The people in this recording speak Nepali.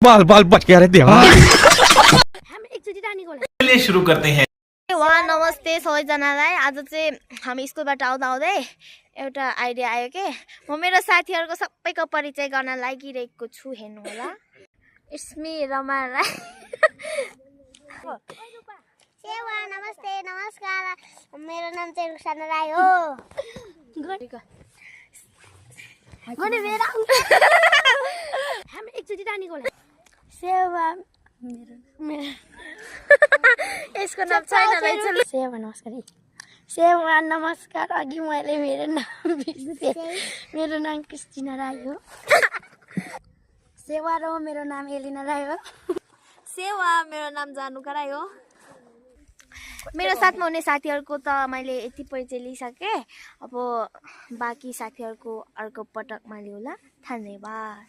बाल बाल बच गया रे देवा। चलिए शुरू करते हैं। उहाँ नमस्ते सबैजनालाई। आज चाहिँ हामी स्कुलबाट आउँदा आउँदै एउटा आइडिया आयो के म मेरो साथीहरुको सबैको परिचय गर्न लागिरहेको छु। हेर्नु होला, इट्स मी रमा राई। सेवा नमस्ते नमस्कार, मेरो नाम चाहिँ रुक्साना राई हो। हामी एकचोटी रानीको होला। सेवा यसको नाम छैन रहेछ। सेवा नमस्कार। सेवा नमस्कार, अघि मैले मेरो नाम बिर्सेँ। मेरो नाम क्रिस्टिना राई हो। सेवा र मेरो नाम एलिना राई हो। सेवा, मेरो नाम जानुका राई हो। मेरो साथमा हुने साथीहरुको त मैले यति परिचय लिइसकेँ। अब बाँकी साथीहरुको अर्को पटक मैले होला। धन्यवाद।